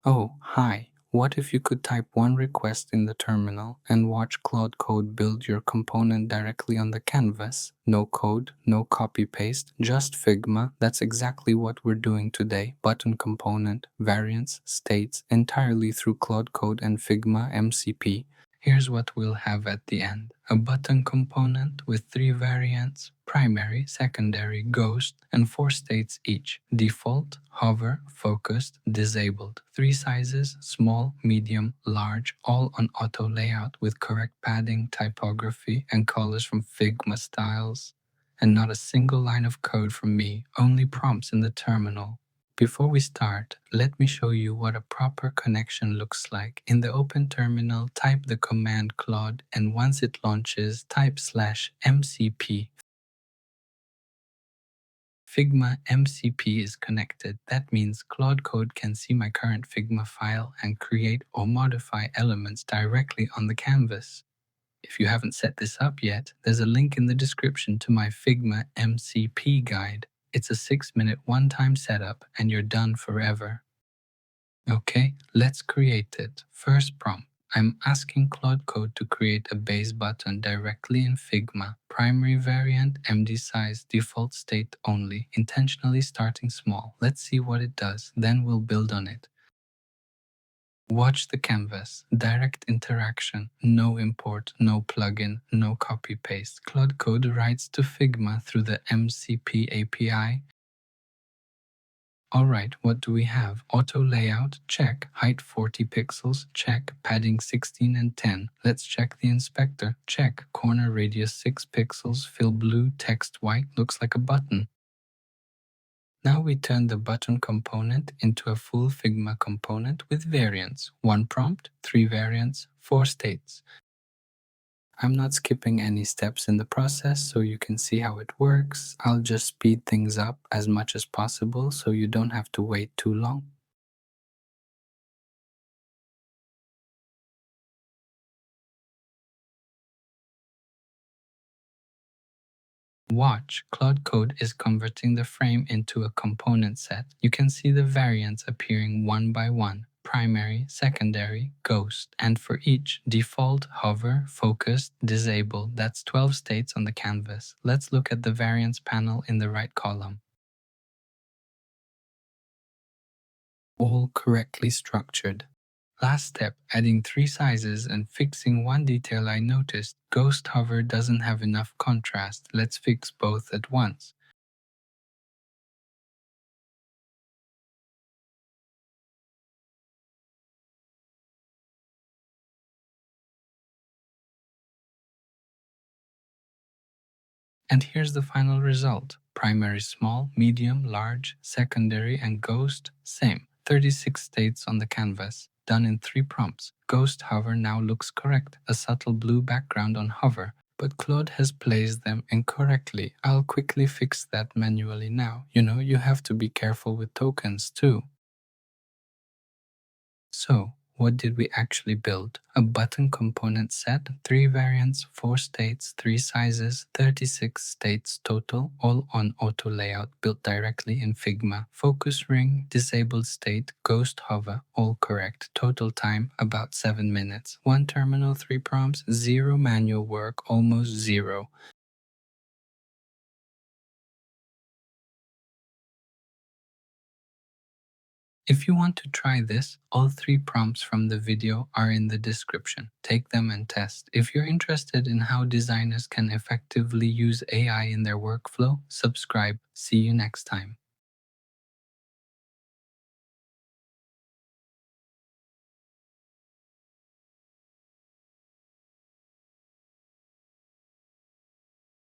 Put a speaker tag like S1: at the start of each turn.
S1: Oh, hi. What if you could type one request in the terminal and watch Claude Code build your component directly on the canvas? No code, no copy paste, just Figma. That's exactly what we're doing today. Button component, variants, states, entirely through Claude Code and Figma MCP. Here's what we'll have at the end. A button component with 3 variants, primary, secondary, ghost, and 4 states each. Default, hover, focused, disabled. 3 sizes, small, medium, large, all on auto layout with correct padding, typography, and colors from Figma styles. And not a single line of code from me, only prompts in the terminal. Before we start, let me show you what a proper connection looks like. In the open terminal, type the command Claude, and once it launches, type /MCP. Figma MCP is connected. That means Claude Code can see my current Figma file and create or modify elements directly on the canvas. If you haven't set this up yet, there's a link in the description to my Figma MCP guide. It's a 6-minute one-time setup and you're done forever. Okay, let's create it. First prompt. I'm asking Claude Code to create a base button directly in Figma. Primary variant, MD size, default state only, intentionally starting small. Let's see what it does, then we'll build on it. Watch the canvas. Direct interaction. No import, no plugin, no copy paste. Claude Code writes to Figma through the MCP API. Alright, what do we have? Auto layout, check. Height 40 pixels, check. Padding 16 and 10. Let's check the inspector, check. Corner radius 6 pixels, fill blue, text white, looks like a button. Now we turn the button component into a full Figma component with variants. 1 prompt, 3 variants, 4 states. I'm not skipping any steps in the process so you can see how it works. I'll just speed things up as much as possible so you don't have to wait too long. Watch, Claude Code is converting the frame into a component set. You can see the variants appearing one by one. Primary, secondary, ghost, and for each, default, hover, focused, disabled. That's 12 states on the canvas. Let's look at the variants panel in the right column. All correctly structured. Last step, adding 3 sizes and fixing one detail I noticed. Ghost hover doesn't have enough contrast. Let's fix both at once. And here's the final result. Primary small, medium, large, secondary, and ghost, same. 36 states on the canvas, done in 3 prompts. Ghost hover now looks correct, a subtle blue background on hover, but Claude has placed them incorrectly. I'll quickly fix that manually now. You have to be careful with tokens too. So, what did we actually build? A button component set, 3 variants, 4 states, 3 sizes, 36 states total, all on auto layout built directly in Figma. Focus ring, disabled state, ghost hover, all correct. Total time, about 7 minutes. 1 terminal, 3 prompts, 0 manual work, almost 0. If you want to try this, all 3 prompts from the video are in the description. Take them and test. If you're interested in how designers can effectively use AI in their workflow, subscribe. See you next time.